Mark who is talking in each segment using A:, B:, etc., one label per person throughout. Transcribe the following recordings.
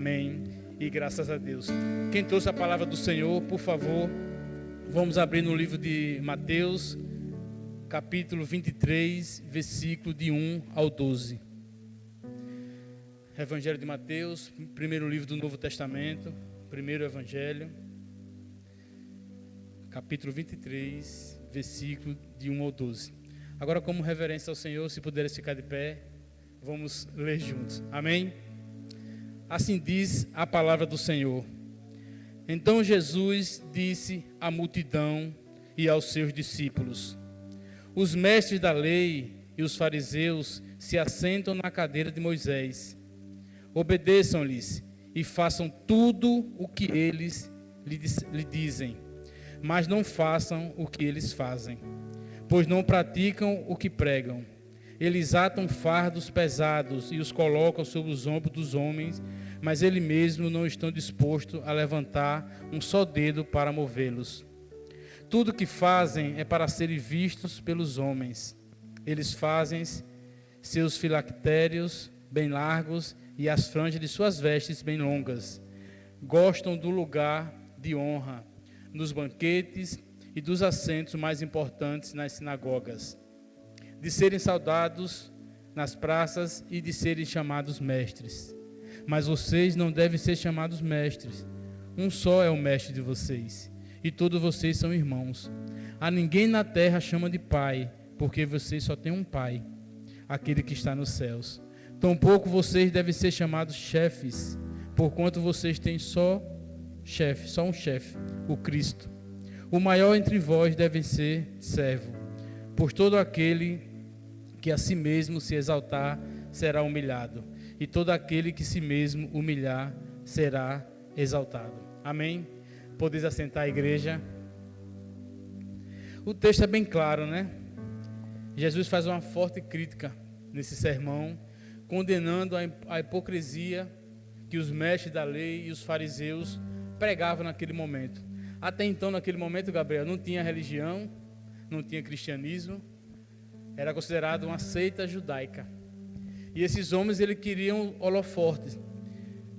A: Amém. E graças a Deus. Quem trouxe a palavra do Senhor, por favor, vamos abrir no livro de Mateus, capítulo 23, versículo de 1 ao 12. Evangelho de Mateus, primeiro livro do Novo Testamento, primeiro Evangelho, capítulo 23, versículo de 1 ao 12. Agora, como reverência ao Senhor, se puderes ficar de pé, vamos ler juntos. Amém? Assim diz a palavra do Senhor. Então Jesus disse à multidão e aos seus discípulos: os mestres da lei e os fariseus se assentam na cadeira de Moisés. Obedeçam-lhes e façam tudo o que eles lhe dizem, mas não façam o que eles fazem, pois não praticam o que pregam. Eles atam fardos pesados e os colocam sobre os ombros dos homens, mas eles mesmos não estão dispostos a levantar um só dedo para movê-los. Tudo o que fazem é para serem vistos pelos homens. Eles fazem seus filactérios bem largos e as franjas de suas vestes bem longas. Gostam do lugar de honra nos banquetes e dos assentos mais importantes nas sinagogas, de serem saudados nas praças e de serem chamados mestres. Mas vocês não devem ser chamados mestres. Um só é o mestre de vocês, e todos vocês são irmãos. A ninguém na terra chama de pai, porque vocês só têm um pai, aquele que está nos céus. Tampouco vocês devem ser chamados chefes, porquanto vocês têm só um chefe, o Cristo. O maior entre vós deve ser servo, pois todo aquele que a si mesmo se exaltar será humilhado, e todo aquele que si mesmo humilhar será exaltado. Amém? Podeis assentar a igreja. O texto é bem claro, né? Jesus faz uma forte crítica nesse sermão, condenando a hipocrisia que os mestres da lei e os fariseus pregavam naquele momento. Até então, naquele momento, Gabriel, não tinha religião, não tinha cristianismo, era considerado uma seita judaica. E esses homens, eles queriam holofortes.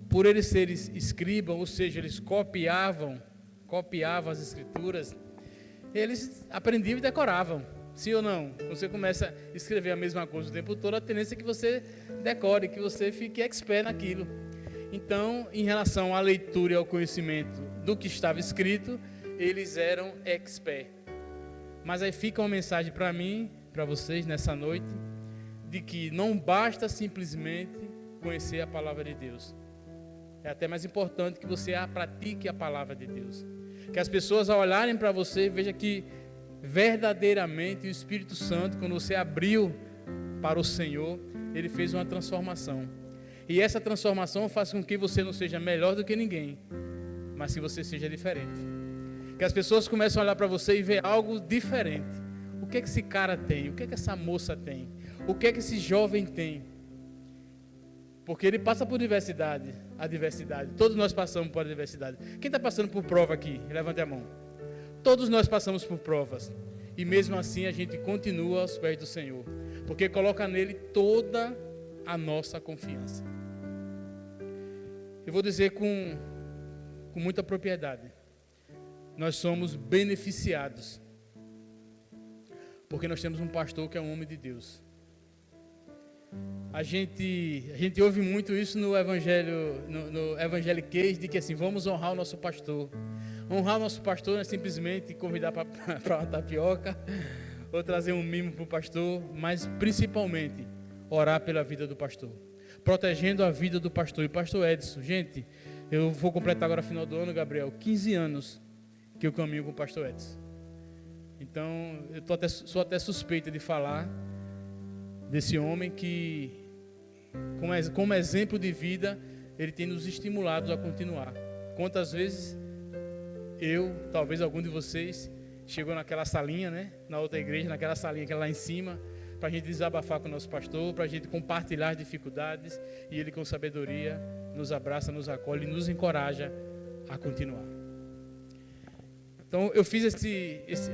A: Por eles serem escribas, ou seja, eles copiavam as escrituras, eles aprendiam e decoravam. Sim ou não? Você começa a escrever a mesma coisa o tempo todo, a tendência é que você decore, que você fique expert naquilo. Então, em relação à leitura e ao conhecimento do que estava escrito, eles eram expert. Mas aí fica uma mensagem para mim, para vocês nessa noite, de que não basta simplesmente conhecer a palavra de Deus. É até mais importante que você pratique a palavra de Deus. Que as pessoas, ao olharem para você, vejam que verdadeiramente o Espírito Santo, quando você abriu para o Senhor, ele fez uma transformação. E essa transformação faz com que você não seja melhor do que ninguém, mas que você seja diferente. Que as pessoas comecem a olhar para você e ver algo diferente. O que é que esse cara tem? O que é que essa moça tem? O que é que esse jovem tem? Porque ele passa por adversidade. Todos nós passamos por adversidade. Quem está passando por prova aqui? Levante a mão. Todos nós passamos por provas. E mesmo assim a gente continua aos pés do Senhor. Porque coloca nele toda a nossa confiança. Eu vou dizer com muita propriedade. Nós somos beneficiados. Porque nós temos um pastor que é um homem de Deus. A gente ouve muito isso no evangelho, no evangeliquez, de que assim, vamos honrar o nosso pastor. Honrar o nosso pastor não é simplesmente convidar para uma tapioca ou trazer um mimo para o pastor, mas principalmente orar pela vida do pastor, protegendo a vida do pastor. E pastor Edson, gente, eu vou completar agora no final do ano, Gabriel, 15 anos que eu caminho com o pastor Edson. Então, eu sou até suspeita de falar desse homem que, como exemplo de vida, ele tem nos estimulado a continuar. Quantas vezes talvez algum de vocês, chegou naquela salinha, né? Na outra igreja, naquela salinha que é lá em cima, para a gente desabafar com o nosso pastor, para a gente compartilhar as dificuldades, e ele com sabedoria nos abraça, nos acolhe e nos encoraja a continuar. Então, eu fiz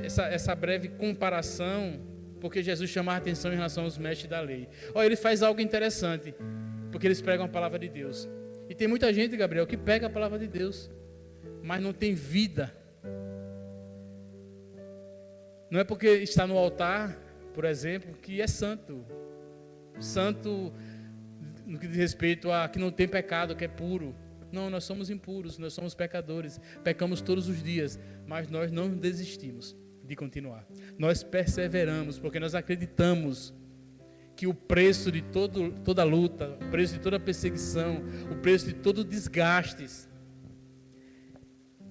A: essa breve comparação, porque Jesus chama a atenção em relação aos mestres da lei. Olha, ele faz algo interessante, porque eles pregam a palavra de Deus. E tem muita gente, Gabriel, que pega a palavra de Deus, mas não tem vida. Não é porque está no altar, por exemplo, que é santo. Santo no que diz respeito a que não tem pecado, que é puro. Não, nós somos impuros, nós somos pecadores. Pecamos todos os dias, mas nós não desistimos de continuar. Nós perseveramos, porque nós acreditamos que o preço de toda luta, o preço de toda perseguição, o preço de todo desgaste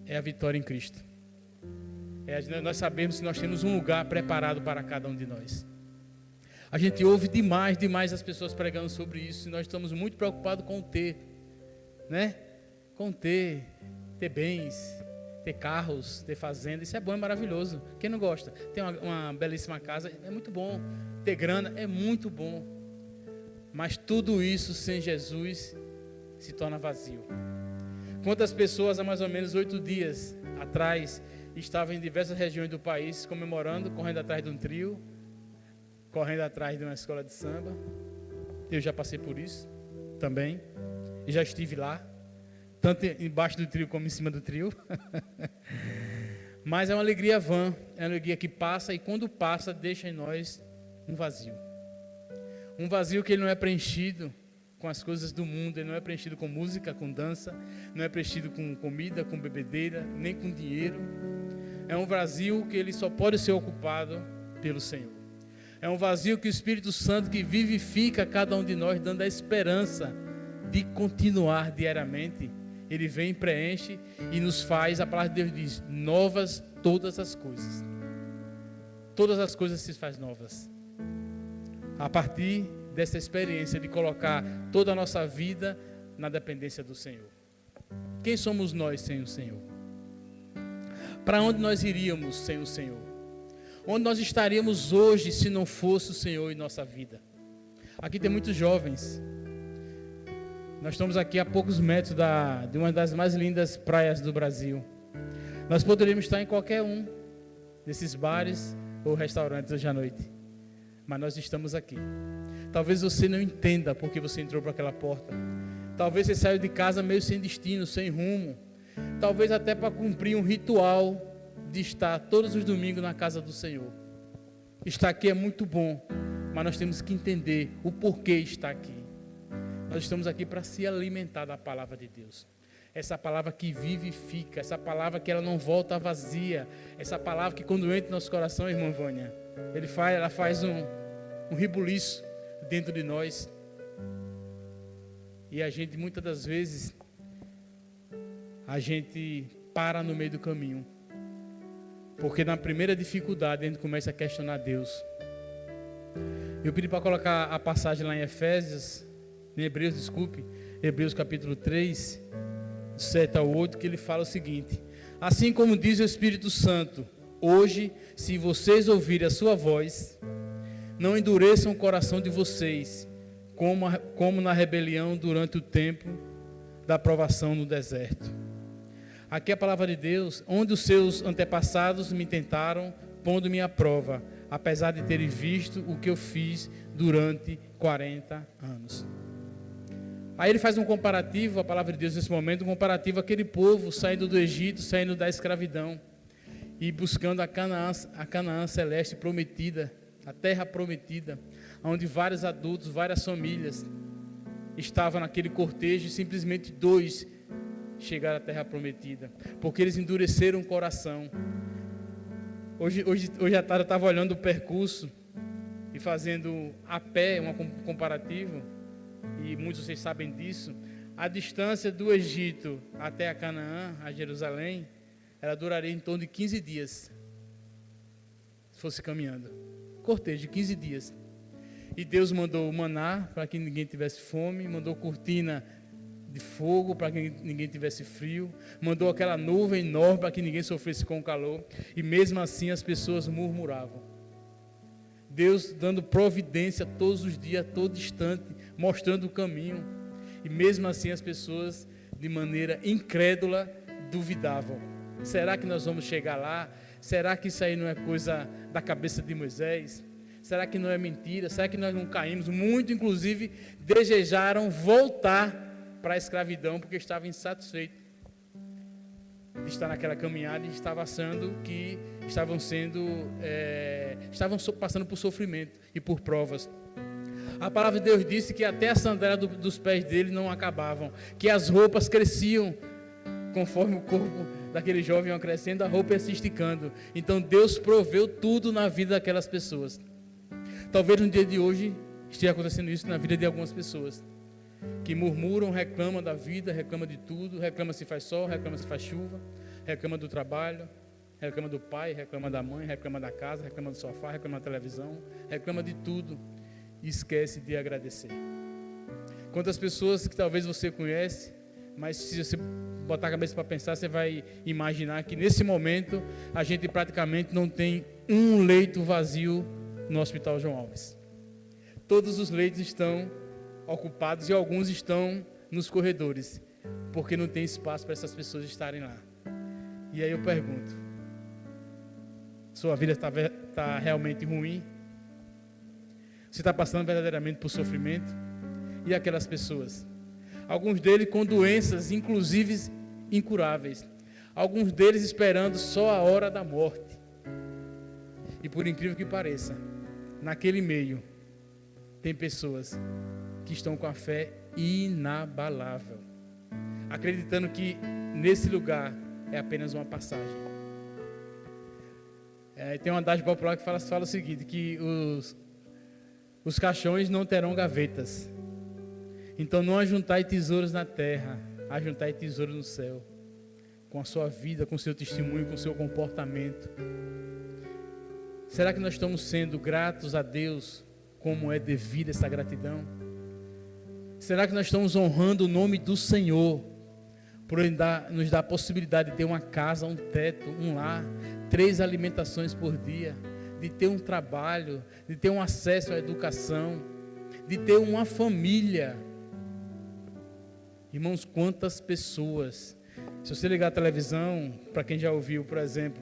A: é a vitória em Cristo. Nós sabemos que nós temos um lugar preparado para cada um de nós. A gente ouve demais as pessoas pregando sobre isso, e nós estamos muito preocupados com o ter, né? Com ter bens, ter carros, ter fazenda. Isso é bom, é maravilhoso. Quem não gosta? Ter uma belíssima casa, é muito bom. Ter grana é muito bom. Mas tudo isso sem Jesus se torna vazio. Quantas pessoas há mais ou menos 8 dias atrás estavam em diversas regiões do país comemorando, correndo atrás de um trio, correndo atrás de uma escola de samba. Eu já passei por isso também, e já estive lá, tanto embaixo do trio como em cima do trio. Mas é uma alegria vã, é uma alegria que passa, e quando passa deixa em nós um vazio. Um vazio que ele não é preenchido com as coisas do mundo, ele não é preenchido com música, com dança, não é preenchido com comida, com bebedeira, nem com dinheiro. É um vazio que ele só pode ser ocupado pelo Senhor. É um vazio que o Espírito Santo, que vivifica cada um de nós, dando a esperança de continuar diariamente, ele vem, preenche e nos faz, a palavra de Deus diz, novas todas as coisas. Todas as coisas se faz novas. A partir dessa experiência de colocar toda a nossa vida na dependência do Senhor. Quem somos nós sem o Senhor? Para onde nós iríamos sem o Senhor? Onde nós estaríamos hoje se não fosse o Senhor em nossa vida? Aqui tem muitos jovens. Nós estamos aqui a poucos metros de uma das mais lindas praias do Brasil. Nós poderíamos estar em qualquer um desses bares ou restaurantes hoje à noite. Mas nós estamos aqui. Talvez você não entenda porque você entrou por aquela porta. Talvez você saiu de casa meio sem destino, sem rumo. Talvez até para cumprir um ritual de estar todos os domingos na casa do Senhor. Estar aqui é muito bom, mas nós temos que entender o porquê estar aqui. Nós estamos aqui para se alimentar da palavra de Deus. Essa palavra que vivifica, essa palavra que ela não volta vazia, essa palavra que quando entra no nosso coração, irmã Vânia, ela faz um rebuliço dentro de nós. E a gente, muitas das vezes, a gente para no meio do caminho. Porque na primeira dificuldade a gente começa a questionar Deus. Eu pedi para colocar a passagem lá em Hebreus capítulo 3, 7 ao 8, que ele fala o seguinte: assim como diz o Espírito Santo, hoje, se vocês ouvirem a sua voz, não endureçam o coração de vocês, como na rebelião durante o tempo da provação no deserto. Aqui é a palavra de Deus, onde os seus antepassados me tentaram, pondo-me à prova, apesar de terem visto o que eu fiz durante 40 anos. Aí ele faz um comparativo, a palavra de Deus nesse momento, um comparativo àquele povo saindo do Egito, saindo da escravidão e buscando a Canaã celeste prometida, a terra prometida, onde vários adultos, várias famílias estavam naquele cortejo e simplesmente 2 chegaram à terra prometida, porque eles endureceram o coração. Hoje à tarde eu estava olhando o percurso e fazendo a pé um comparativo, e muitos de vocês sabem disso. A distância do Egito até a Canaã, a Jerusalém, ela duraria em torno de 15 dias, se fosse caminhando. Cortejo de 15 dias. E Deus mandou o maná para que ninguém tivesse fome, mandou cortina de fogo para que ninguém tivesse frio, mandou aquela nuvem enorme para que ninguém sofresse com o calor, e mesmo assim as pessoas murmuravam. Deus dando providência todos os dias, todo instante, mostrando o caminho, e mesmo assim as pessoas de maneira incrédula duvidavam. Será que nós vamos chegar lá? Será que isso aí não é coisa da cabeça de Moisés? Será que não é mentira? Será que nós não caímos? Muitos inclusive desejaram voltar para a escravidão porque estava insatisfeito de estar naquela caminhada e estavam passando por sofrimento e por provas. A palavra de Deus disse que até a sandália dos pés dele não acabavam, que as roupas cresciam conforme o corpo daquele jovem ia crescendo, a roupa ia se esticando. Então Deus proveu tudo na vida daquelas pessoas. Talvez no dia de hoje esteja acontecendo isso na vida de algumas pessoas que murmuram, reclamam da vida, reclamam de tudo, reclamam se faz sol, reclamam se faz chuva, reclamam do trabalho, reclamam do pai, reclamam da mãe, reclamam da casa, reclamam do sofá, reclamam da televisão, reclamam de tudo e esquece de agradecer. Quantas pessoas que talvez você conhece, mas se você botar a cabeça para pensar, você vai imaginar que nesse momento a gente praticamente não tem um leito vazio no Hospital João Alves. Todos os leitos estão ocupados e alguns estão nos corredores, porque não tem espaço para essas pessoas estarem lá. E aí eu pergunto, sua vida está realmente ruim? Você está passando verdadeiramente por sofrimento? E aquelas pessoas? Alguns deles com doenças, inclusive incuráveis. Alguns deles esperando só a hora da morte. E por incrível que pareça, naquele meio, tem pessoas que estão com a fé inabalável, acreditando que nesse lugar é apenas uma passagem. Tem uma adagem popular que fala o seguinte, que os caixões não terão gavetas. Então não ajuntai tesouros na terra, ajuntai tesouros no céu, com a sua vida, com o seu testemunho, com o seu comportamento. Será que nós estamos sendo gratos a Deus como é devida essa gratidão? Será que nós estamos honrando o nome do Senhor por nos dar a possibilidade de ter uma casa, um teto, um lar, 3 alimentações por dia, de ter um trabalho, de ter um acesso à educação, de ter uma família? Irmãos, quantas pessoas, se você ligar a televisão, para quem já ouviu, por exemplo,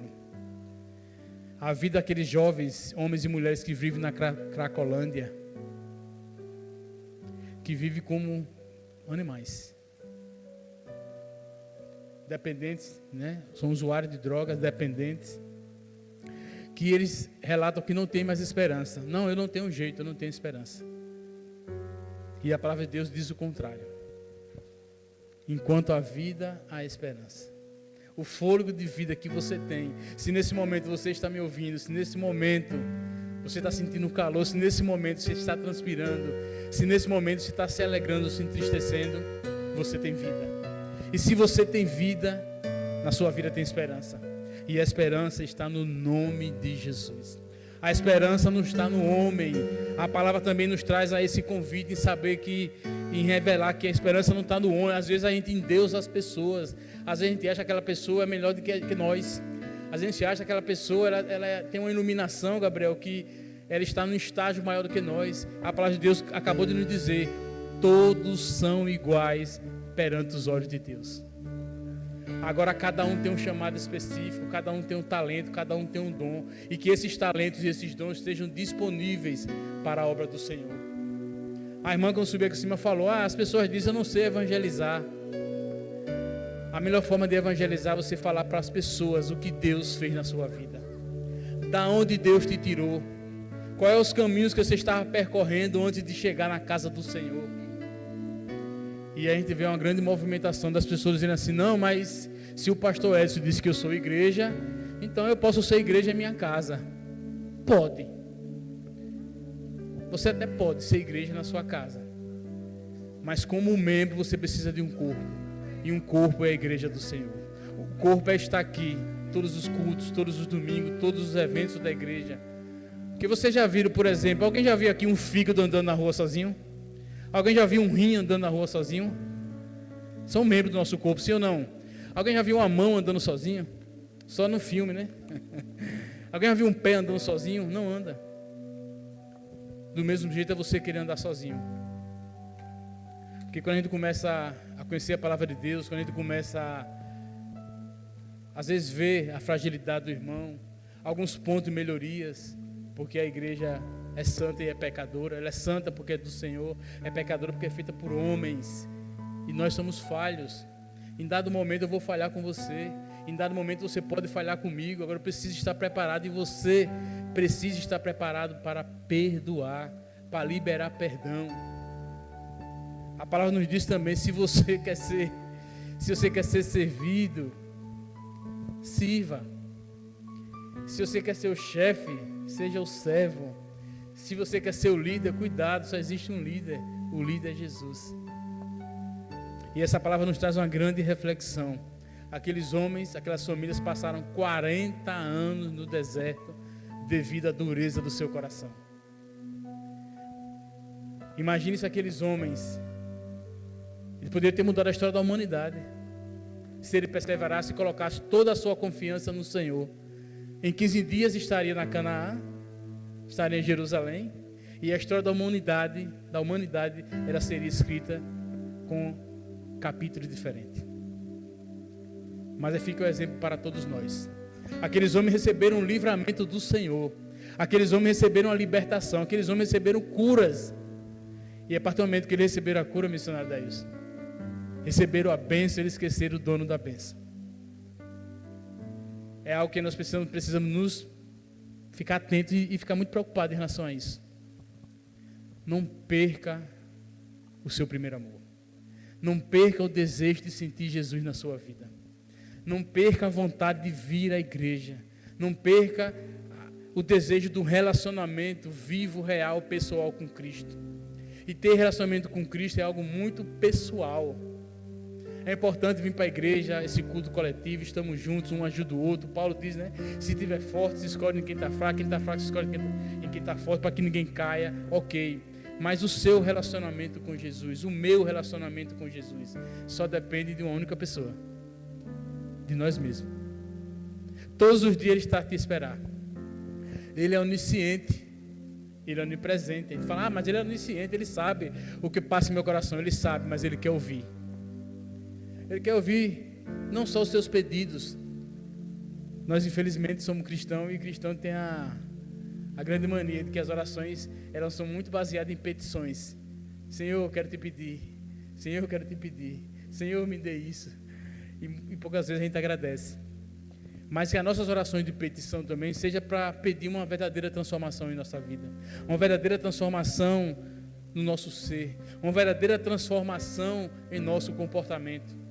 A: a vida daqueles jovens, homens e mulheres que vivem na Cracolândia, que vivem como animais, dependentes, né? São usuários de drogas, dependentes, que eles relatam que não tem mais esperança. Não, eu não tenho jeito, eu não tenho esperança. E a palavra de Deus diz o contrário. Enquanto há vida, há esperança. O fôlego de vida que você tem, se nesse momento você está me ouvindo, se nesse momento você está sentindo calor, se nesse momento você está transpirando, se nesse momento você está se alegrando, se entristecendo, você tem vida. E se você tem vida, na sua vida tem esperança. E a esperança está no nome de Jesus. A esperança não está no homem. A palavra também nos traz a esse convite em saber que, em revelar que a esperança não está no homem. Às vezes a gente endeusa as pessoas. Às vezes a gente acha que aquela pessoa é melhor do que nós. Às vezes a gente acha que aquela pessoa ela tem uma iluminação, Gabriel, que ela está num estágio maior do que nós. A palavra de Deus acabou de nos dizer: todos são iguais perante os olhos de Deus. Agora cada um tem um chamado específico, cada um tem um talento, cada um tem um dom, e que esses talentos e esses dons estejam disponíveis para a obra do Senhor. A irmã, quando subiu aqui em cima, falou: as pessoas dizem, eu não sei evangelizar. A melhor forma de evangelizar é você falar para as pessoas o que Deus fez na sua vida, da onde Deus te tirou, quais os caminhos que você estava percorrendo antes de chegar na casa do Senhor. E a gente vê uma grande movimentação das pessoas dizendo assim: não, mas se o pastor Edson disse que eu sou igreja, então eu posso ser igreja em minha casa. Pode. Você até pode ser igreja na sua casa, mas como membro você precisa de um corpo, e um corpo é a igreja do Senhor. O corpo é estar aqui todos os cultos, todos os domingos, todos os eventos da igreja. Porque vocês já viram, por exemplo, alguém já viu aqui um fígado andando na rua sozinho? Alguém já viu um rim andando na rua sozinho? São membros do nosso corpo, sim ou não? Alguém já viu uma mão andando sozinho? Só no filme, né? Alguém já viu um pé andando sozinho? Não anda. Do mesmo jeito é você querer andar sozinho. Porque quando a gente começa a conhecer a palavra de Deus, quando a gente começa às vezes ver a fragilidade do irmão, alguns pontos de melhorias, porque a igreja é santa e é pecadora. Ela é santa porque é do Senhor, é pecadora porque é feita por homens. E nós somos falhos. Em dado momento eu vou falhar com você. Em dado momento você pode falhar comigo. Agora eu preciso estar preparado. E você precisa estar preparado para perdoar, para liberar perdão. A palavra nos diz também, se você quer ser servido, sirva. Se você quer ser o chefe, seja o servo. Se você quer ser o líder, cuidado, só existe um líder. O líder é Jesus. E essa palavra nos traz uma grande reflexão. Aqueles homens, aquelas famílias passaram 40 anos no deserto devido à dureza do seu coração. Imagine se aqueles homens, ele poderia ter mudado a história da humanidade, se ele perseverasse e colocasse toda a sua confiança no Senhor. Em 15 dias estaria na Canaã, estaria em Jerusalém, e a história da humanidade ela seria escrita com capítulos diferentes. Mas aí fica o exemplo para todos nós. Aqueles homens receberam o livramento do Senhor. Aqueles homens receberam a libertação. Aqueles homens receberam curas. E a partir do momento que eles receberam a cura, missionário Daílson, receberam a bênção, eles esqueceram o dono da bênção. É algo que nós precisamos nos ficar atentos e ficar muito preocupados em relação a isso. Não perca o seu primeiro amor. Não perca o desejo de sentir Jesus na sua vida. Não perca a vontade de vir à igreja. Não perca o desejo do relacionamento vivo, real, pessoal com Cristo. E ter relacionamento com Cristo é algo muito pessoal. É importante vir para a igreja, esse culto coletivo, estamos juntos, um ajuda o outro. Paulo diz, né? Se tiver forte, se escolhe em quem está fraco, quem está fraco se escolhe em quem está forte, para que ninguém caia, ok. Mas o seu relacionamento com Jesus, o meu relacionamento com Jesus, só depende de uma única pessoa, de nós mesmos. Todos os dias Ele está a te esperar. Ele é onisciente, Ele é onipresente. Ele fala, mas Ele é onisciente, Ele sabe o que passa no meu coração, Ele sabe, mas Ele quer ouvir. Ele quer ouvir não só os seus pedidos. Nós infelizmente somos cristãos e cristão tem a grande mania de que as orações elas são muito baseadas em petições. Senhor, eu quero te pedir. Senhor, eu quero te pedir. Senhor, me dê isso. E poucas vezes a gente agradece. Mas que as nossas orações de petição também seja para pedir uma verdadeira transformação em nossa vida. Uma verdadeira transformação no nosso ser. Uma verdadeira transformação em nosso comportamento.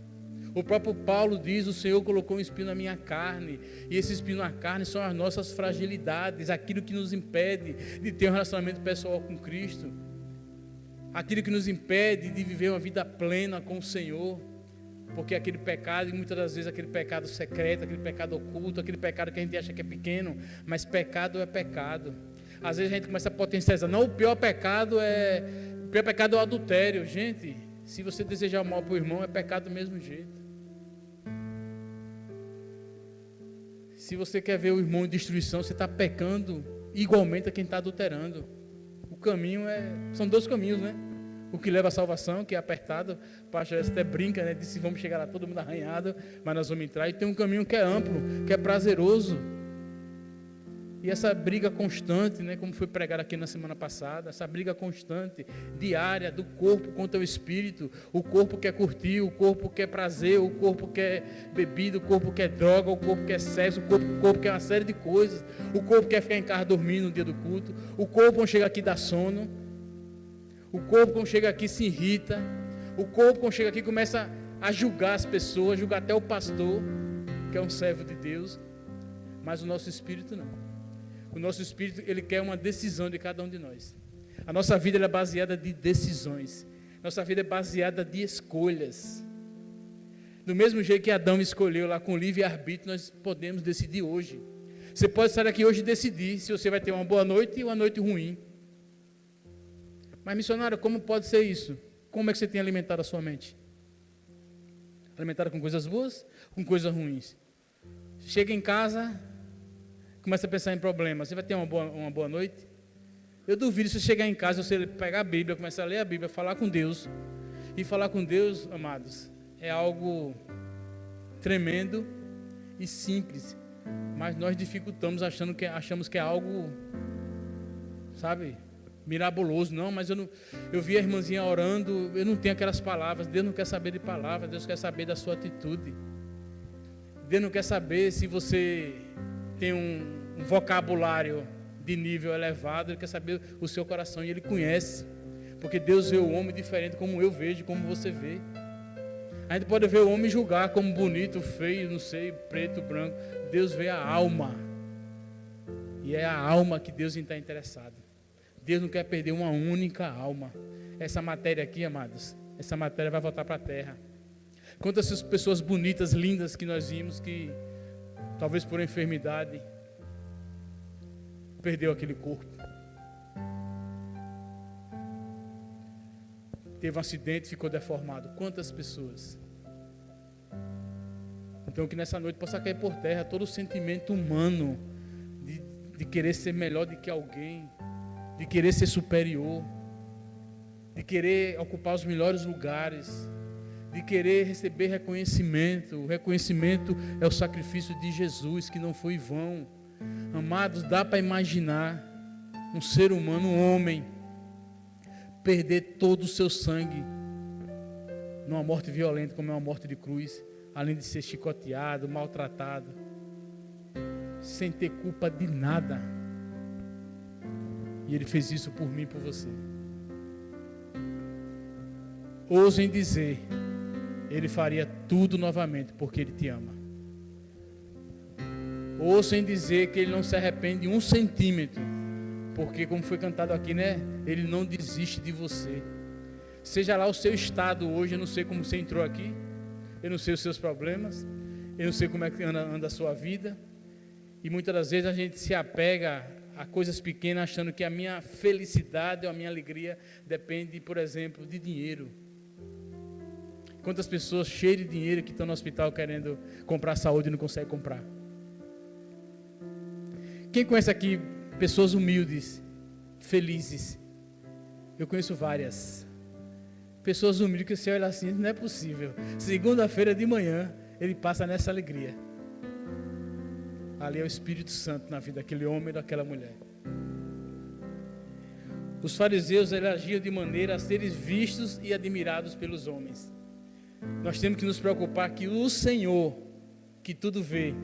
A: O próprio Paulo diz, o Senhor colocou um espinho na minha carne, e esse espinho na carne são as nossas fragilidades, aquilo que nos impede de ter um relacionamento pessoal com Cristo, aquilo que nos impede de viver uma vida plena com o Senhor, porque aquele pecado, e muitas das vezes aquele pecado secreto, aquele pecado oculto, aquele pecado que a gente acha que é pequeno, mas pecado é pecado. Às vezes a gente começa a potencializar, não, o pior pecado é o adultério. Gente, se você desejar mal para o irmão, é pecado do mesmo jeito. Se você quer ver o irmão em destruição, você está pecando igualmente a quem está adulterando. O caminho são dois caminhos, né? O que leva à salvação, que é apertado, o pastor até brinca, né? Disse, vamos chegar lá todo mundo arranhado, mas nós vamos entrar. E tem um caminho que é amplo, que é prazeroso. E essa briga constante, né, como foi pregado aqui na semana passada, essa briga constante, diária, do corpo contra o espírito. O corpo quer curtir, o corpo quer prazer, o corpo quer bebida, o corpo quer droga, o corpo quer sexo, o corpo quer uma série de coisas. O corpo quer ficar em casa dormindo no dia do culto. O corpo quando chega aqui dá sono. O corpo quando chega aqui se irrita. O corpo quando chega aqui começa a julgar as pessoas, julgar até o pastor, que é um servo de Deus. Mas o nosso espírito não. O nosso espírito, ele quer uma decisão de cada um de nós. A nossa vida ela é baseada de decisões. Nossa vida é baseada de escolhas. Do mesmo jeito que Adão escolheu lá com livre-arbítrio, nós podemos decidir hoje. Você pode estar aqui hoje e decidir se você vai ter uma boa noite e uma noite ruim. Mas, missionário, como pode ser isso? Como é que você tem alimentado a sua mente? Alimentado com coisas boas, com coisas ruins? Chega em casa, começa a pensar em problemas. Você vai ter uma boa noite? Eu duvido se você chegar em casa, você pegar a Bíblia, começar a ler a Bíblia, falar com Deus. E falar com Deus, amados, é algo tremendo e simples. Mas nós dificultamos achamos que é algo, sabe, mirabuloso, não, mas eu vi a irmãzinha orando, eu não tenho aquelas palavras. Deus não quer saber de palavras, Deus quer saber da sua atitude. Deus não quer saber se você tem um vocabulário de nível elevado, Ele quer saber o seu coração, e Ele conhece, porque Deus vê o homem diferente como eu vejo, como você vê. A gente pode ver o homem e julgar como bonito, feio, não sei, preto, branco. Deus vê a alma, e é a alma que Deus está interessado. Deus não quer perder uma única alma. Essa matéria aqui, amados, essa matéria vai voltar para a terra. Quantas pessoas bonitas, lindas que nós vimos, que talvez por enfermidade perdeu aquele corpo, teve um acidente e ficou deformado. Quantas pessoas? Então que nessa noite possa cair por terra todo o sentimento humano de querer ser melhor do que alguém, de querer ser superior, de querer ocupar os melhores lugares, de querer receber reconhecimento. O reconhecimento é o sacrifício de Jesus, que não foi vão. Amados, dá para imaginar um ser humano, um homem, perder todo o seu sangue numa morte violenta, como é uma morte de cruz, além de ser chicoteado, maltratado, sem ter culpa de nada. E Ele fez isso por mim e por você. Ousem dizer, Ele faria tudo novamente, porque Ele te ama. Ousem dizer que Ele não se arrepende de 1 centímetro, porque como foi cantado aqui, né? Ele não desiste de você. Seja lá o seu estado hoje, eu não sei como você entrou aqui, eu não sei os seus problemas, eu não sei como é que anda a sua vida, e muitas das vezes a gente se apega a coisas pequenas, achando que a minha felicidade ou a minha alegria depende, por exemplo, de dinheiro. Quantas pessoas cheias de dinheiro que estão no hospital querendo comprar saúde e não conseguem comprar? Quem conhece aqui pessoas humildes, felizes? Eu conheço várias. Pessoas humildes que você olha assim, não é possível. Segunda-feira de manhã, ele passa nessa alegria. Ali é o Espírito Santo na vida daquele homem e daquela mulher. Os fariseus agiam de maneira a serem vistos e admirados pelos homens. Nós temos que nos preocupar que o Senhor, que tudo vê,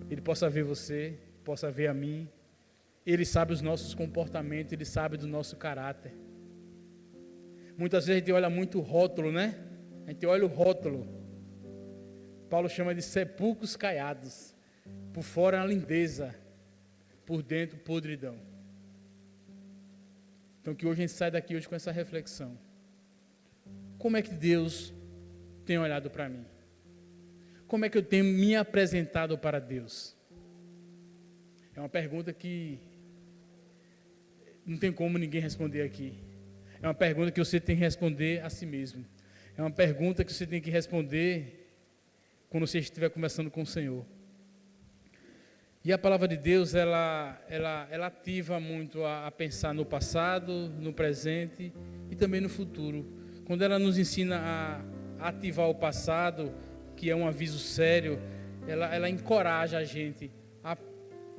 A: Ele possa ver você, possa ver a mim. Ele sabe os nossos comportamentos, Ele sabe do nosso caráter. Muitas vezes a gente olha muito o rótulo, né? A gente olha o rótulo. Paulo chama de sepulcros caiados. Por fora a lindeza, por dentro podridão. Então que hoje a gente sai daqui hoje com essa reflexão. Como é que Deus tem olhado para mim? Como é que eu tenho me apresentado para Deus? É uma pergunta que não tem como ninguém responder aqui. É uma pergunta que você tem que responder a si mesmo. É uma pergunta que você tem que responder quando você estiver conversando com o Senhor. E a palavra de Deus, ela ativa muito a pensar no passado, no presente e também no futuro. Quando ela nos ensina a ativar o passado, que é um aviso sério, ela encoraja a gente a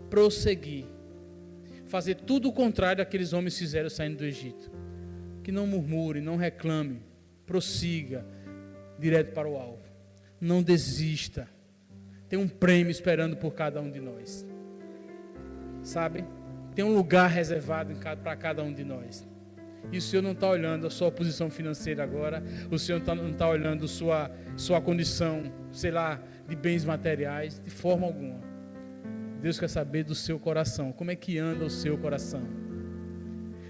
A: prosseguir, fazer tudo o contrário daqueles homens fizeram saindo do Egito. Que não murmure, não reclame, prossiga direto para o alvo. Não desista. Tem um prêmio esperando por cada um de nós. Sabe? Tem um lugar reservado para cada um de nós. E o Senhor não está olhando a sua posição financeira agora. O Senhor não está olhando sua condição, sei lá, de bens materiais, de forma alguma. Deus quer saber do seu coração. Como é que anda o seu coração?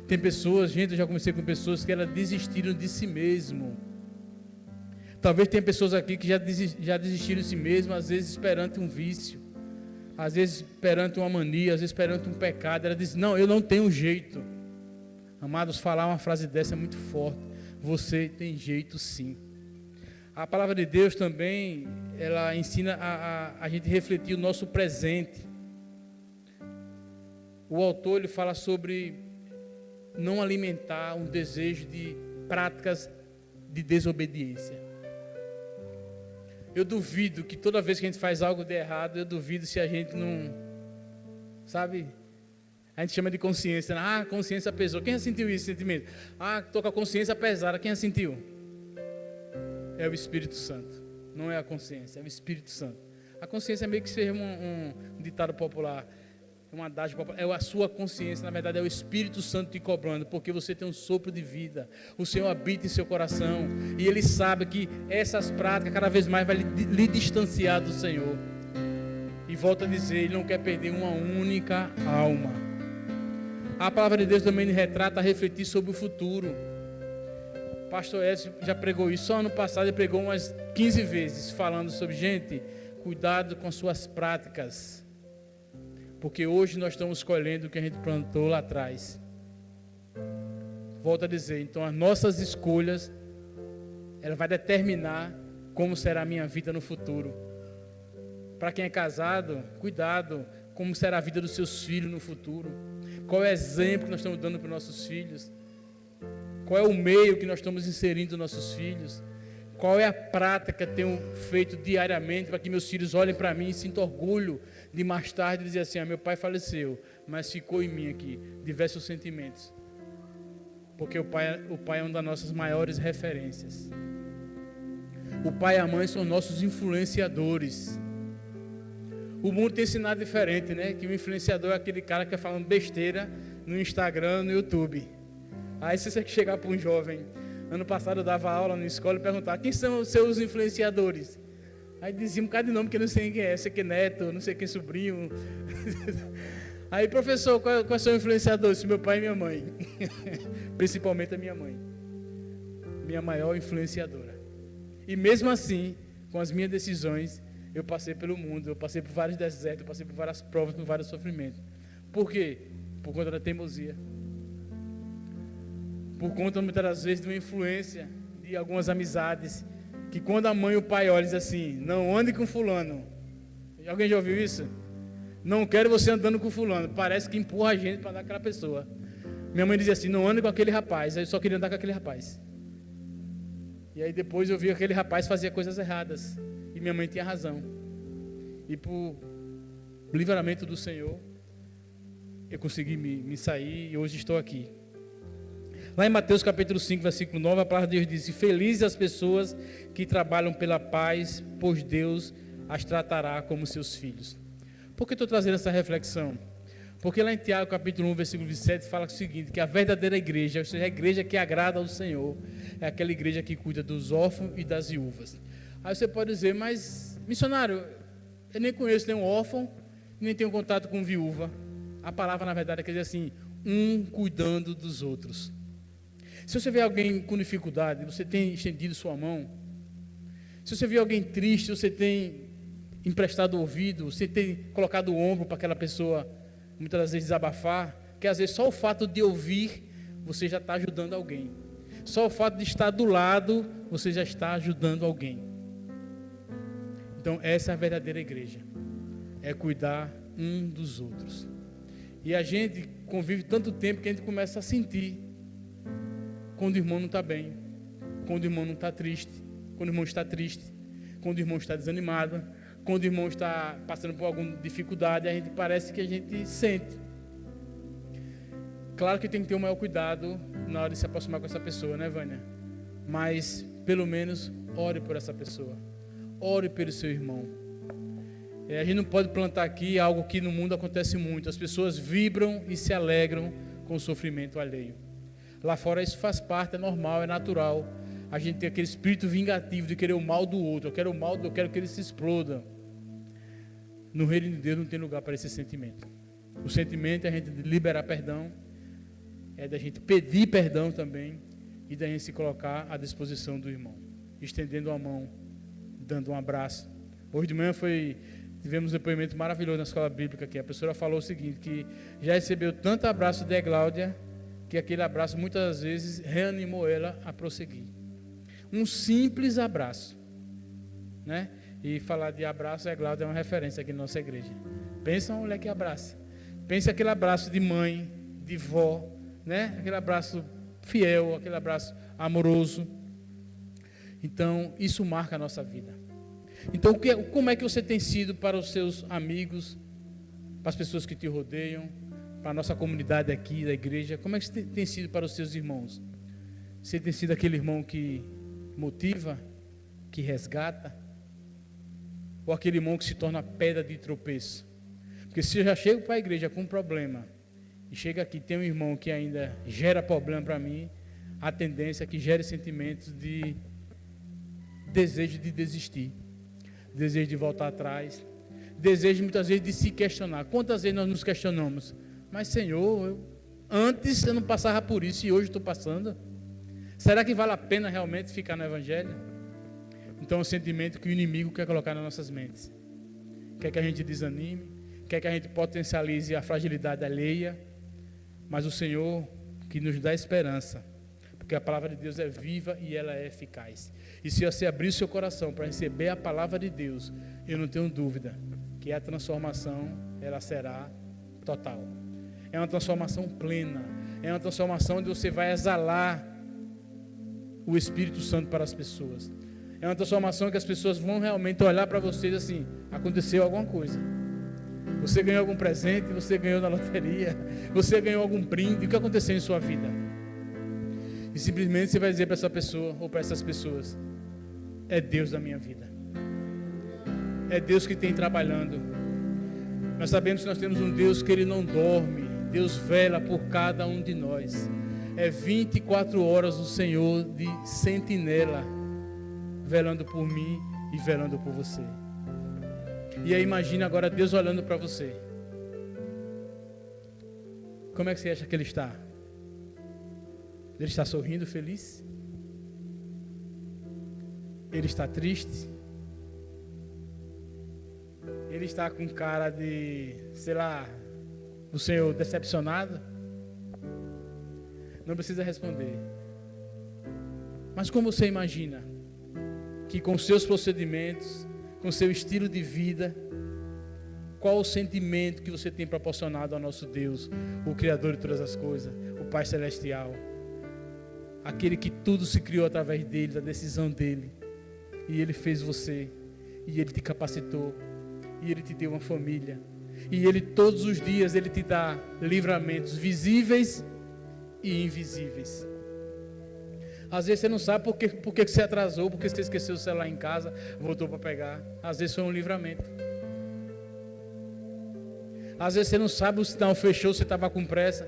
A: Tem pessoas, gente, eu já conversei com pessoas que elas desistiram de si mesmo. Talvez tenha pessoas aqui que já desistiram de si mesmo, às vezes perante um vício, às vezes perante uma mania, às vezes perante um pecado. Ela diz, não, eu não tenho jeito. Amados, falar uma frase dessa é muito forte. Você tem jeito sim. A palavra de Deus também, ela ensina a gente refletir o nosso presente. O autor, ele fala sobre não alimentar um desejo de práticas de desobediência. Eu duvido que toda vez que a gente faz algo de errado, eu duvido se a gente não, sabe, A gente chama de consciência. Ah, consciência pesou. Quem já sentiu esse sentimento? Ah, estou com a consciência pesada. Quem já sentiu? É o Espírito Santo. Não é a consciência, é o Espírito Santo. A consciência é meio que ser um ditado popular, um adágio popular. É a sua consciência, na verdade, é o Espírito Santo te cobrando, porque você tem um sopro de vida. O Senhor habita em seu coração e Ele sabe que essas práticas cada vez mais vai lhe distanciar do Senhor. E volta a dizer, Ele não quer perder uma única alma. A palavra de Deus também retrata a refletir sobre o futuro. O pastor Edson já pregou isso. Só ano passado ele pregou umas 15 vezes, falando sobre, gente, cuidado com as suas práticas. Porque hoje nós estamos colhendo o que a gente plantou lá atrás. Volto a dizer, então as nossas escolhas, ela vai determinar como será a minha vida no futuro. Para quem é casado, cuidado, como será a vida dos seus filhos no futuro. Qual é o exemplo que nós estamos dando para os nossos filhos? Qual é o meio que nós estamos inserindo nos nossos filhos? Qual é a prática que eu tenho feito diariamente para que meus filhos olhem para mim e sintam orgulho de mais tarde dizer assim, meu pai faleceu, mas ficou em mim aqui diversos sentimentos. Porque o pai é uma das nossas maiores referências. O pai e a mãe são nossos influenciadores. O mundo tem ensinado diferente, né? Que o influenciador é aquele cara que é falando besteira no Instagram, no YouTube. Aí se você chegar para um jovem, ano passado eu dava aula na escola e perguntava, quem são os seus influenciadores? Aí dizia um bocado de nome que eu não sei quem é, sei que é neto, não sei quem é sobrinho. Aí, professor, qual é o seu influenciador? Esse meu pai e minha mãe. Principalmente a minha mãe. Minha maior influenciadora. E mesmo assim, com as minhas decisões, eu passei pelo mundo, eu passei por vários desertos, eu passei por várias provas, por vários sofrimentos. Por quê? Por conta da teimosia. Por conta, muitas das vezes, de uma influência de algumas amizades, que quando a mãe e o pai olham, diz assim, não ande com fulano. Alguém já ouviu isso? Não quero você andando com fulano. Parece que empurra a gente para andar com aquela pessoa. Minha mãe dizia assim, não ande com aquele rapaz. Aí eu só queria andar com aquele rapaz. E aí depois eu vi que aquele rapaz fazia coisas erradas. E minha mãe tinha razão. E por livramento do Senhor, eu consegui me sair e hoje estou aqui. Lá em Mateus capítulo 5, versículo 9, a palavra de Deus diz, felizes as pessoas que trabalham pela paz, pois Deus as tratará como seus filhos. Por que estou trazendo essa reflexão? Porque lá em Tiago capítulo 1, versículo 27, fala o seguinte, que a verdadeira igreja, ou seja, a igreja que agrada ao Senhor, é aquela igreja que cuida dos órfãos e das viúvas. Aí você pode dizer, mas missionário, eu nem conheço nenhum órfão, nem tenho contato com viúva. A palavra, na verdade, quer dizer assim, um cuidando dos outros. Se você vê alguém com dificuldade, você tem estendido sua mão. Se você vê alguém triste, você tem emprestado o ouvido, você tem colocado o ombro para aquela pessoa, muitas das vezes desabafar, que às vezes só o fato de ouvir, você já está ajudando alguém. Só o fato de estar do lado, você já está ajudando alguém. Então, essa é a verdadeira igreja. É cuidar um dos outros. E a gente convive tanto tempo que a gente começa a sentir quando o irmão não está bem, quando o irmão não está triste, quando o irmão está triste, quando o irmão está desanimado, quando o irmão está passando por alguma dificuldade, a gente parece que a gente sente. Claro que tem que ter o maior cuidado na hora de se aproximar com essa pessoa, né, Vânia? Mas, pelo menos, ore por essa pessoa. Ore pelo seu irmão. A gente não pode plantar aqui algo que no mundo acontece muito. As pessoas vibram e se alegram com o sofrimento alheio. Lá fora isso faz parte, é normal, é natural. A gente tem aquele espírito vingativo de querer o mal do outro. Eu quero que ele se exploda. No reino de Deus não tem lugar para esse sentimento. O sentimento é a gente liberar perdão, é da gente pedir perdão também e da gente se colocar à disposição do irmão, estendendo a mão, dando um abraço. Hoje de manhã tivemos um depoimento maravilhoso na escola bíblica, que a professora falou o seguinte, que já recebeu tanto abraço de Cláudia, que aquele abraço muitas vezes reanimou ela a prosseguir. Um simples abraço, né? E falar de abraço, Cláudia é uma referência aqui na nossa igreja. Pensa uma mulher que abraça. Pensa aquele abraço de mãe, de vó, né? Aquele abraço fiel, aquele abraço amoroso. Então, isso marca a nossa vida. Então, como é que você tem sido para os seus amigos, para as pessoas que te rodeiam, para a nossa comunidade aqui, da igreja, como é que tem sido para os seus irmãos? Você tem sido aquele irmão que motiva, que resgata? Ou aquele irmão que se torna pedra de tropeço? Porque se eu já chego para a igreja com um problema, e chega aqui, tem um irmão que ainda gera problema para mim, a tendência é que gere sentimentos de desejo de desistir, desejo de voltar atrás, desejo muitas vezes de se questionar. Quantas vezes nós nos questionamos? Mas Senhor, antes eu não passava por isso e hoje estou passando. Será que vale a pena realmente ficar no Evangelho? Então é um sentimento que o inimigo quer colocar nas nossas mentes. Quer que a gente desanime, quer que a gente potencialize a fragilidade alheia, mas o Senhor que nos dá esperança, porque a palavra de Deus é viva e ela é eficaz. E se você abrir o seu coração para receber a palavra de Deus, eu não tenho dúvida que a transformação ela será total. É uma transformação plena, é uma transformação onde você vai exalar o Espírito Santo para as pessoas. É uma transformação que as pessoas vão realmente olhar para vocês assim, aconteceu alguma coisa. Você ganhou algum presente, você ganhou na loteria, você ganhou algum brinde, o que aconteceu em sua vida? E simplesmente você vai dizer para essa pessoa, ou para essas pessoas, é Deus da minha vida. É Deus que tem trabalhando. Nós sabemos que nós temos um Deus que Ele não dorme, Deus vela por cada um de nós. É 24 horas o Senhor de sentinela, velando por mim e velando por você. E aí imagine agora Deus olhando para você. Como é que você acha que Ele está? Ele está sorrindo, feliz? Ele está triste? Ele está com cara de, sei lá, o Senhor decepcionado? Não precisa responder. Mas como você imagina que com seus procedimentos, com seu estilo de vida, qual o sentimento que você tem proporcionado ao nosso Deus, o Criador de todas as coisas, o Pai Celestial, aquele que tudo se criou através dele, da decisão dele, e Ele fez você, e Ele te capacitou, e Ele te deu uma família, e Ele todos os dias Ele te dá livramentos visíveis e invisíveis. Às vezes você não sabe por que você atrasou, porque você esqueceu o celular em casa, voltou para pegar. Às vezes foi um livramento. Às vezes você não sabe, o sinal fechou, você estava com pressa.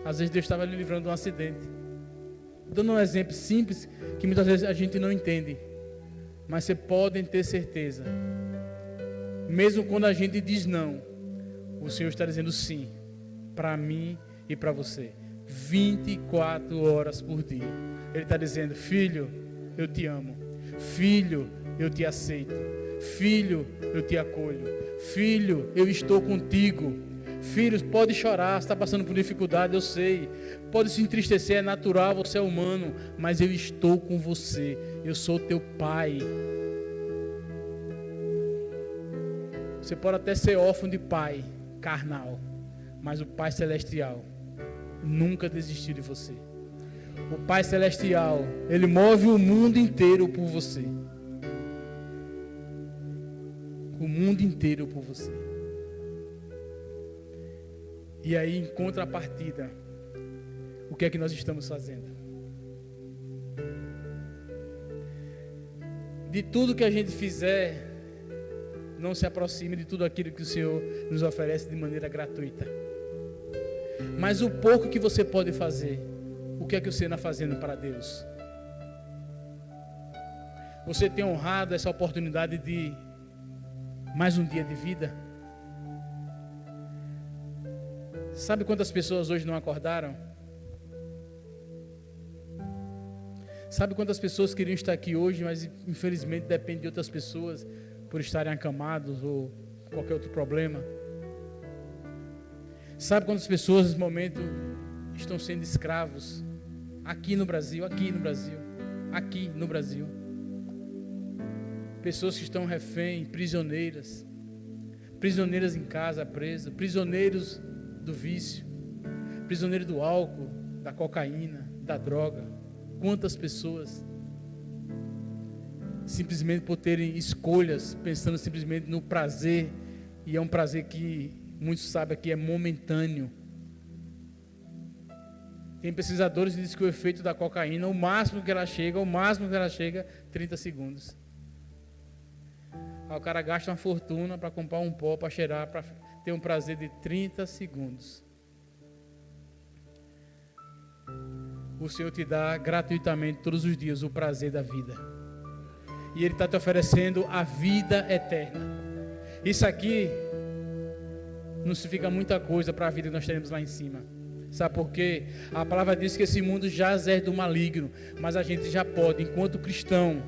A: Às vezes Deus estava lhe livrando de um acidente. Dando um exemplo simples, que muitas vezes a gente não entende. Mas você pode ter certeza, mesmo quando a gente diz não, o Senhor está dizendo sim, para mim e para você. 24 horas por dia. Ele está dizendo, filho, eu te amo. Filho, eu te aceito. Filho, eu te acolho. Filho, eu estou contigo. Filhos, pode chorar, está passando por dificuldade, eu sei. Pode se entristecer, é natural, você é humano. Mas eu estou com você. Eu sou teu pai. Você pode até ser órfão de pai carnal, mas o Pai Celestial nunca desistiu de você. O Pai Celestial, Ele move o mundo inteiro por você. O mundo inteiro por você. E aí, em contrapartida, o que é que nós estamos fazendo? De tudo que a gente fizer, não se aproxime de tudo aquilo que o Senhor nos oferece de maneira gratuita. Mas o pouco que você pode fazer, o que é que você está fazendo para Deus? Você tem honrado essa oportunidade de mais um dia de vida? Sabe quantas pessoas hoje não acordaram? Sabe quantas pessoas queriam estar aqui hoje, mas infelizmente depende de outras pessoas por estarem acamados ou qualquer outro problema? Sabe quantas pessoas nesse momento estão sendo escravos aqui no Brasil, pessoas que estão refém, prisioneiras em casa, presas, prisioneiros do vício, prisioneiros do álcool, da cocaína, da droga. Quantas pessoas simplesmente por terem escolhas, pensando simplesmente no prazer, e é um prazer que muitos sabem que é momentâneo, Tem pesquisadores que dizem que o efeito da cocaína, o máximo que ela chega, 30 segundos. Aí o cara gasta uma fortuna para comprar um pó, para cheirar, para ter um prazer de 30 segundos. O Senhor te dá gratuitamente todos os dias o prazer da vida. E Ele está te oferecendo a vida eterna. Isso aqui não significa muita coisa para a vida que nós teremos lá em cima. Sabe por quê? A palavra diz que esse mundo jaz do maligno, mas a gente já pode, enquanto cristão,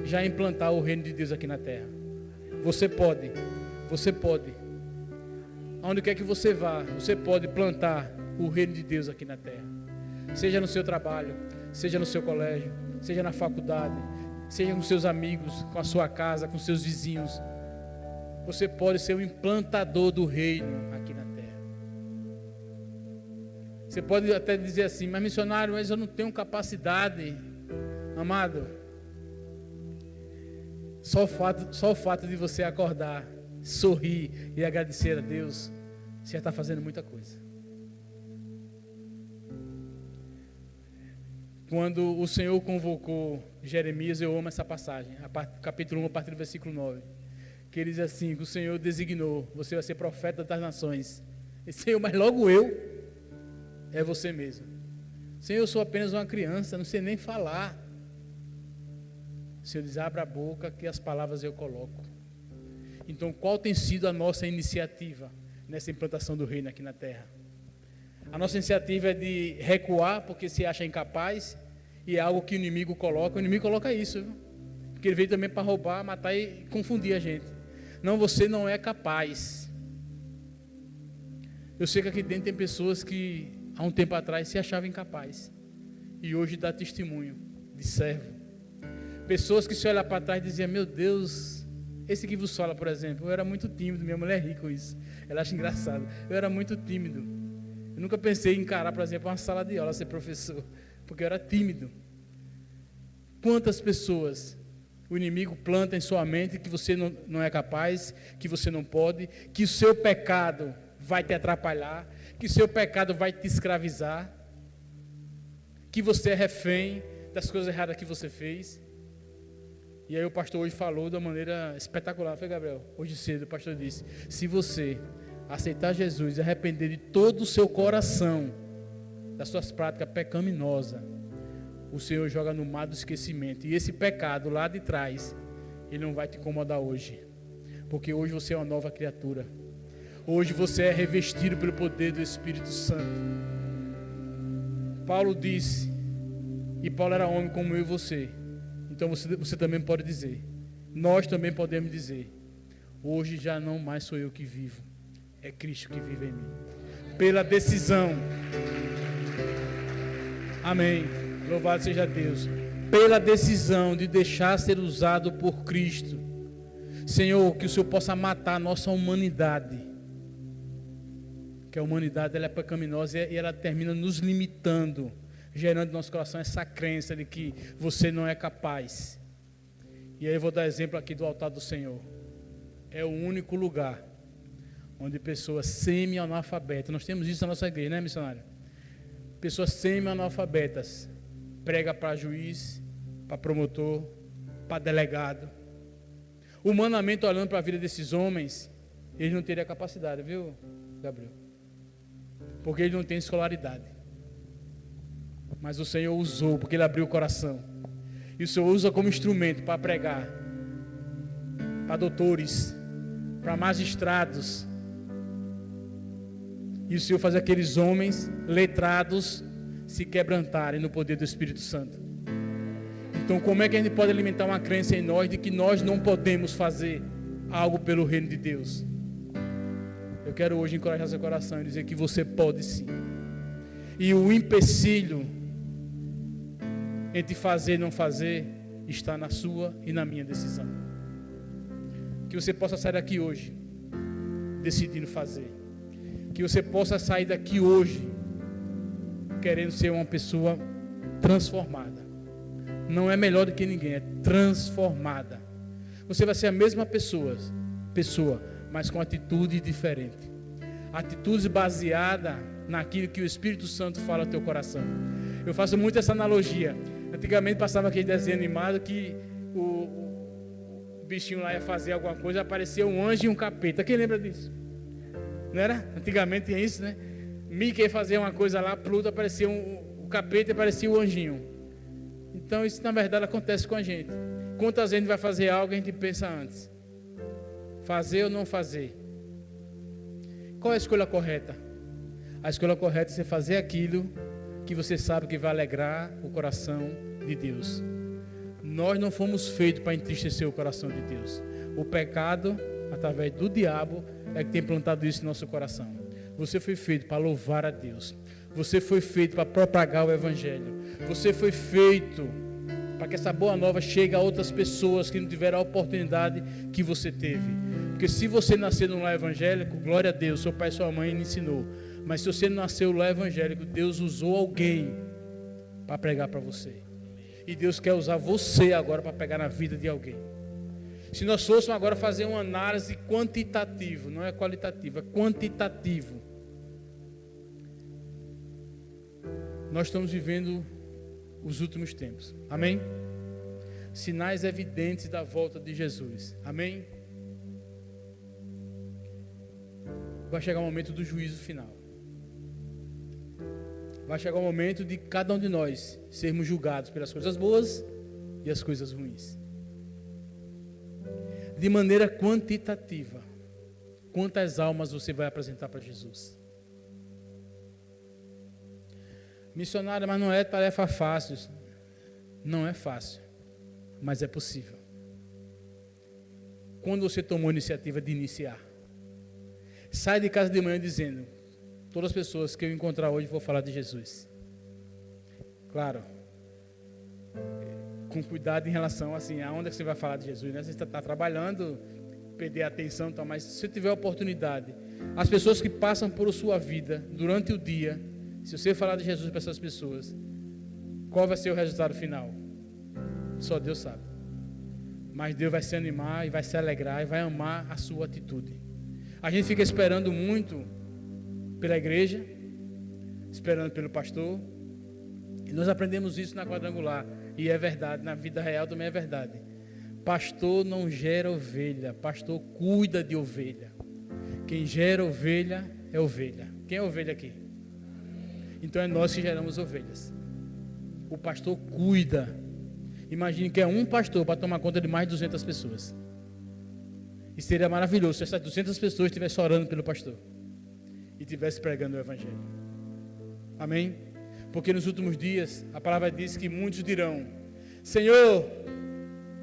A: já implantar o reino de Deus aqui na terra. Você pode. Aonde quer que você vá, você pode plantar o reino de Deus aqui na terra. Seja no seu trabalho, seja no seu colégio, seja na faculdade, seja com seus amigos, com a sua casa, com seus vizinhos. Você pode ser o implantador do reino aqui na terra. Você pode até dizer assim, mas missionário, mas eu não tenho capacidade. Amado, só o fato de você acordar, sorrir e agradecer a Deus, você já está fazendo muita coisa. Quando o Senhor convocou Jeremias, eu amo essa passagem, capítulo 1, a partir do versículo 9, que ele diz assim, que o Senhor designou, você vai ser profeta das nações. E Senhor, mas logo eu, é você mesmo. Senhor, eu sou apenas uma criança, não sei nem falar. O Senhor diz, abra a boca que as palavras eu coloco. Então, qual tem sido a nossa iniciativa nessa implantação do reino aqui na terra? A nossa iniciativa é de recuar porque se acha incapaz e é algo que o inimigo coloca. O inimigo coloca isso, viu? Porque ele veio também para roubar, matar e confundir a gente. Não, você não é capaz. Eu sei que aqui dentro tem pessoas que há um tempo atrás se achavam incapazes e hoje dá testemunho de servo. Pessoas que se olham para trás e diziam, meu Deus, esse que vos fala, por exemplo, eu era muito tímido, minha mulher ri com isso, ela acha engraçado, eu era muito tímido, eu nunca pensei em encarar, por exemplo, uma sala de aula, ser professor, porque eu era tímido. Quantas pessoas o inimigo planta em sua mente que você não é capaz, que você não pode, que o seu pecado vai te atrapalhar, que o seu pecado vai te escravizar, que você é refém das coisas erradas que você fez. E aí o pastor hoje falou de uma maneira espetacular, foi Gabriel? Hoje cedo o pastor disse, se você aceitar Jesus e arrepender de todo o seu coração das suas práticas pecaminosas, o Senhor joga no mar do esquecimento. E esse pecado lá de trás, ele não vai te incomodar hoje, porque hoje você é uma nova criatura. Hoje você é revestido pelo poder do Espírito Santo. Paulo disse, e Paulo era homem como eu e você, então você também pode dizer, nós também podemos dizer, hoje já não mais sou eu que vivo, é Cristo que vive em mim. Pela decisão, amém, louvado seja Deus, pela decisão de deixar ser usado por Cristo. Senhor, que o Senhor possa matar a nossa humanidade, que a humanidade ela é pecaminosa e ela termina nos limitando, gerando no nosso coração essa crença de que você não é capaz. E aí eu vou dar exemplo aqui do altar do Senhor. É o único lugar onde pessoas semi-analfabetas, nós temos isso na nossa igreja, né, missionário? Pessoas semi-analfabetas, prega para juiz, para promotor, para delegado. Humanamente olhando para a vida desses homens, eles não teriam capacidade, viu, Gabriel? Porque eles não têm escolaridade. Mas o Senhor usou, porque Ele abriu o coração. E o Senhor usa como instrumento para pregar, para doutores, para magistrados. E o Senhor faz aqueles homens letrados se quebrantarem no poder do Espírito Santo. Então, como é que a gente pode alimentar uma crença em nós de que nós não podemos fazer algo pelo reino de Deus? Eu quero hoje encorajar seu coração e dizer que você pode sim. E o empecilho entre fazer e não fazer está na sua e na minha decisão. Que você possa sair daqui hoje decidindo fazer. Que você possa sair daqui hoje querendo ser uma pessoa transformada. Não é melhor do que ninguém, é transformada. Você vai ser a mesma pessoa, mas com atitude diferente. atitudes baseadas naquilo que o Espírito Santo fala ao teu coração. Eu faço muito essa analogia. Antigamente passava aquele desenho animado que o bichinho lá ia fazer alguma coisa, aparecia um anjo e um capeta. Quem lembra disso? Não era? Antigamente tinha isso, né? Mickey ia fazer uma coisa lá, Pluto aparecia o capeta e aparecia o anjinho. Então isso na verdade acontece com a gente. Quantas vezes a gente vai fazer algo, a gente pensa antes. Fazer ou não fazer? Qual é a escolha correta? A escolha correta é você fazer aquilo que você sabe que vai alegrar o coração de Deus. Nós não fomos feitos para entristecer o coração de Deus. O pecado, através do diabo, é que tem plantado isso no nosso coração. Você foi feito para louvar a Deus. Você foi feito para propagar o Evangelho. Você foi feito para que essa boa nova chegue a outras pessoas que não tiveram a oportunidade que você teve. Porque se você nascer num lar evangélico, glória a Deus, seu pai e sua mãe lhe ensinou. Mas se você não nasceu no lar evangélico, Deus usou alguém para pregar para você. E Deus quer usar você agora para pegar na vida de alguém. Se nós fôssemos agora fazer uma análise quantitativa, não é qualitativa, é quantitativo. Nós estamos vivendo os últimos tempos. Amém? Sinais evidentes da volta de Jesus. Amém? Vai chegar o momento do juízo final. Vai chegar o momento de cada um de nós sermos julgados pelas coisas boas e as coisas ruins. De maneira quantitativa. Quantas almas você vai apresentar para Jesus? Missionário, mas não é tarefa fácil. Não é fácil, mas é possível. Quando você tomou a iniciativa de iniciar, sai de casa de manhã dizendo: todas as pessoas que eu encontrar hoje vou falar de Jesus. Claro, com cuidado em relação assim, aonde você vai falar de Jesus, né? Você está trabalhando, perder a atenção, tá? Mas se você tiver a oportunidade, as pessoas que passam por sua vida durante o dia, se você falar de Jesus para essas pessoas, qual vai ser o resultado final? Só Deus sabe. Mas Deus vai se animar e vai se alegrar e vai amar a sua atitude. A gente fica esperando muito pela igreja, esperando pelo pastor, e nós aprendemos isso na quadrangular, e é verdade, na vida real também é verdade. Pastor não gera ovelha, pastor cuida de ovelha. Quem gera ovelha é ovelha. Quem é ovelha aqui? Então é nós que geramos ovelhas. O pastor cuida. Imagine que é um pastor para tomar conta de mais de 200 pessoas. E seria maravilhoso se essas 200 pessoas estivessem orando pelo pastor e estivessem pregando o Evangelho. Amém? Porque nos últimos dias a palavra diz que muitos dirão: Senhor,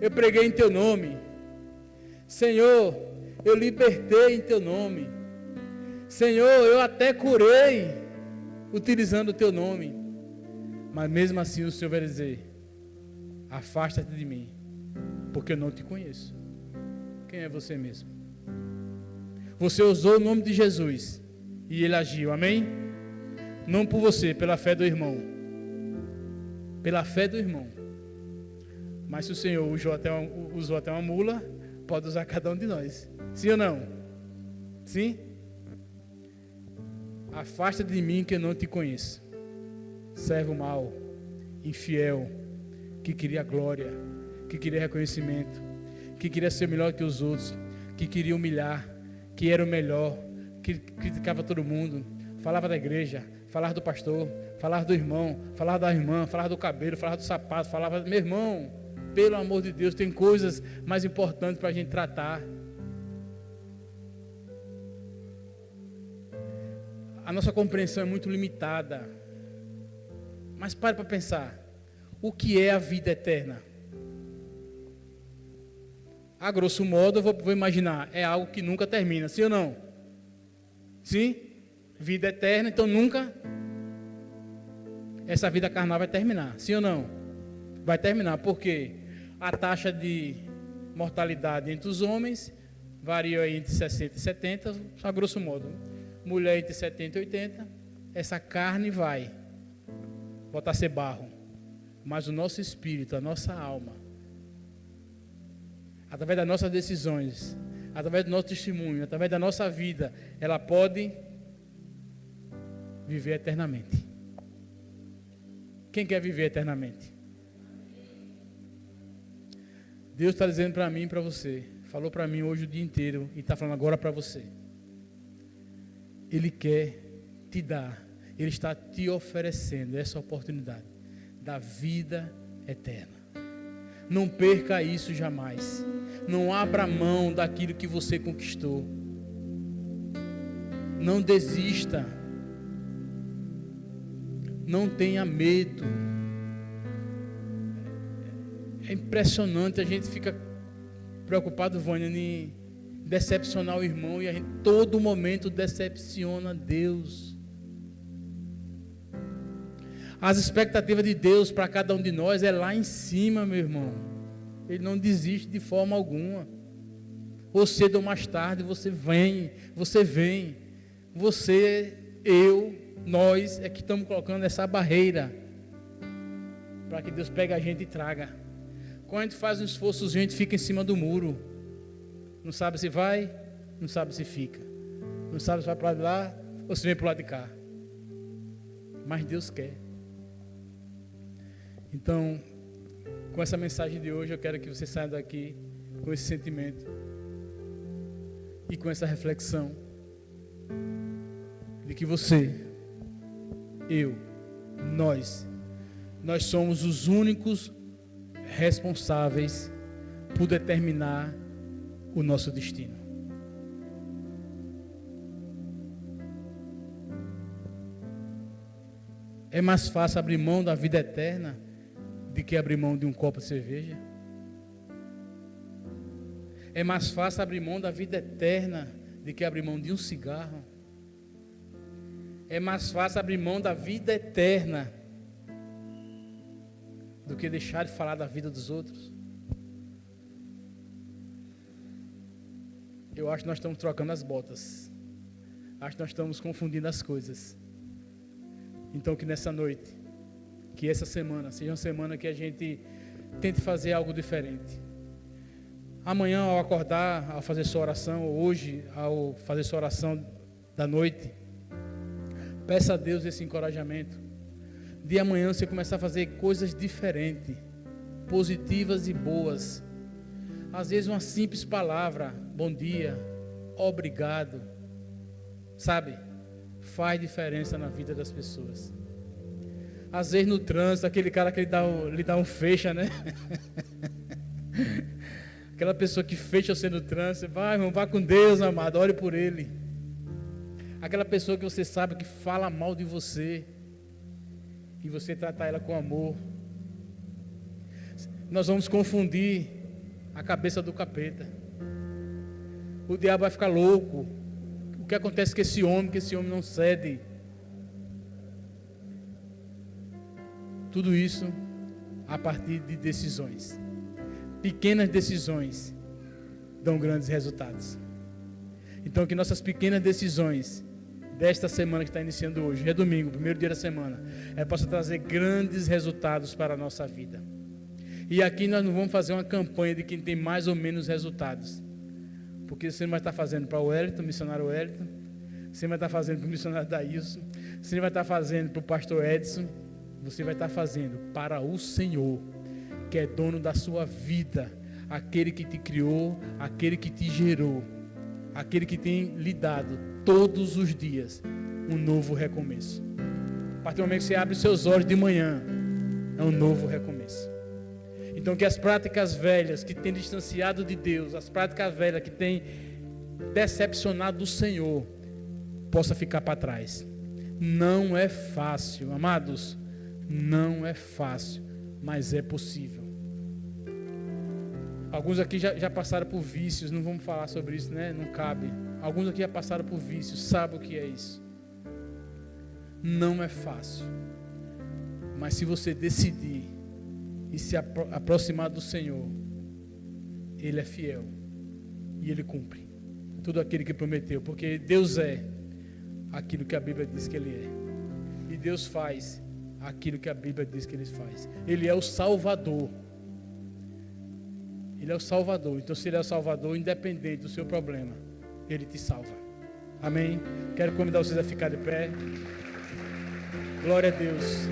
A: eu preguei em teu nome. Senhor, eu libertei em teu nome. Senhor, eu até curei utilizando o teu nome. Mas mesmo assim o Senhor vai dizer: afasta-te de mim, porque eu não te conheço. Quem é você mesmo? Você usou o nome de Jesus e ele agiu, amém? Não por você, pela fé do irmão. Pela fé do irmão. Mas se o Senhor usou até uma mula, pode usar cada um de nós. Sim ou não? Sim? Afasta de mim que eu não te conheço. Servo mau, infiel, que queria glória, que queria reconhecimento, que queria ser melhor que os outros, que queria humilhar, que era o melhor, que criticava todo mundo, falava da igreja, falava do pastor, falava do irmão, falava da irmã, falava do cabelo, falava do sapato, falava, meu irmão, pelo amor de Deus, tem coisas mais importantes para a gente tratar. A nossa compreensão é muito limitada. Mas pare para pensar. O que é a vida eterna? A grosso modo, eu vou imaginar, é algo que nunca termina, sim ou não? Sim? Vida eterna, então nunca essa vida carnal vai terminar, sim ou não? Vai terminar, porque a taxa de mortalidade entre os homens varia entre 60 e 70, a grosso modo. Mulher entre 70 e 80, essa carne vai voltar a ser barro. Mas o nosso espírito, a nossa alma, através das nossas decisões, através do nosso testemunho, através da nossa vida, ela pode viver eternamente. Quem quer viver eternamente? Deus está dizendo para mim e para você, falou para mim hoje o dia inteiro e está falando agora para você. Ele quer te dar, Ele está te oferecendo essa oportunidade da vida eterna. Não perca isso jamais. Não abra mão daquilo que você conquistou. Não desista. Não tenha medo. É impressionante, a gente fica preocupado, Vânia, em decepcionar o irmão e a gente todo momento decepciona Deus. As expectativas de Deus para cada um de nós é lá em cima, meu irmão. Ele não desiste de forma alguma. Ou cedo ou mais tarde você vem. Você, eu, nós é que estamos colocando essa barreira para que Deus pegue a gente e traga. Quando a gente faz um esforço, a gente fica em cima do muro. Não sabe se vai, não sabe se fica. Não sabe se vai para lá ou se vem para o lado de cá. Mas Deus quer. Então, com essa mensagem de hoje, eu quero que você saia daqui com esse sentimento e com essa reflexão de que você, eu, nós somos os únicos responsáveis por determinar o nosso destino. É mais fácil abrir mão da vida eterna do que abrir mão de um copo de cerveja. É mais fácil abrir mão da vida eterna do que abrir mão de um cigarro. É mais fácil abrir mão da vida eterna do que deixar de falar da vida dos outros. Eu acho que nós estamos trocando as botas. Acho que nós estamos confundindo as coisas. Então que nessa noite, que essa semana seja uma semana que a gente tente fazer algo diferente. Amanhã ao acordar, ao fazer sua oração, ou hoje ao fazer sua oração da noite, peça a Deus esse encorajamento. De amanhã você começar a fazer coisas diferentes, positivas e boas. Às vezes uma simples palavra, bom dia, obrigado, sabe? Faz diferença na vida das pessoas. Às vezes no trânsito, aquele cara que lhe dá um fecha, né? Aquela pessoa que fecha você no trânsito, vai, irmão, vá com Deus, amado, ore por ele. Aquela pessoa que você sabe que fala mal de você, e você tratar ela com amor. Nós vamos confundir a cabeça do capeta. O diabo vai ficar louco. O que acontece com esse homem, que esse homem não cede. Tudo isso a partir de decisões. Pequenas decisões dão grandes resultados. Então que nossas pequenas decisões desta semana que está iniciando hoje, é domingo, primeiro dia da semana, possa trazer grandes resultados para a nossa vida. E aqui nós não vamos fazer uma campanha de quem tem mais ou menos resultados, porque você não vai estar fazendo para o Wellington, missionário Wellington, você vai estar fazendo para o missionário Daílson, você vai estar fazendo para o pastor Edson, você vai estar fazendo para o Senhor, que é dono da sua vida, aquele que te criou, aquele que te gerou, aquele que tem lhe dado todos os dias um novo recomeço. A partir do momento que você abre seus olhos de manhã, é um novo recomeço. Então que as práticas velhas que têm distanciado de Deus, as práticas velhas que têm decepcionado do Senhor, possa ficar para trás. Não é fácil, amados, não é fácil, mas é possível. Alguns aqui já passaram por vícios, não vamos falar sobre isso, né? Não cabe. Alguns aqui já passaram por vícios, sabem o que é isso. Não é fácil. Mas se você decidir e se aproximar do Senhor, Ele é fiel e Ele cumpre tudo aquilo que prometeu, porque Deus é aquilo que a Bíblia diz que Ele é, e Deus faz aquilo que a Bíblia diz que Ele faz. Ele é o Salvador. Ele é o Salvador. Então se Ele é o Salvador, independente do seu problema, Ele te salva. Amém? Quero convidar vocês a ficar de pé. Glória a Deus.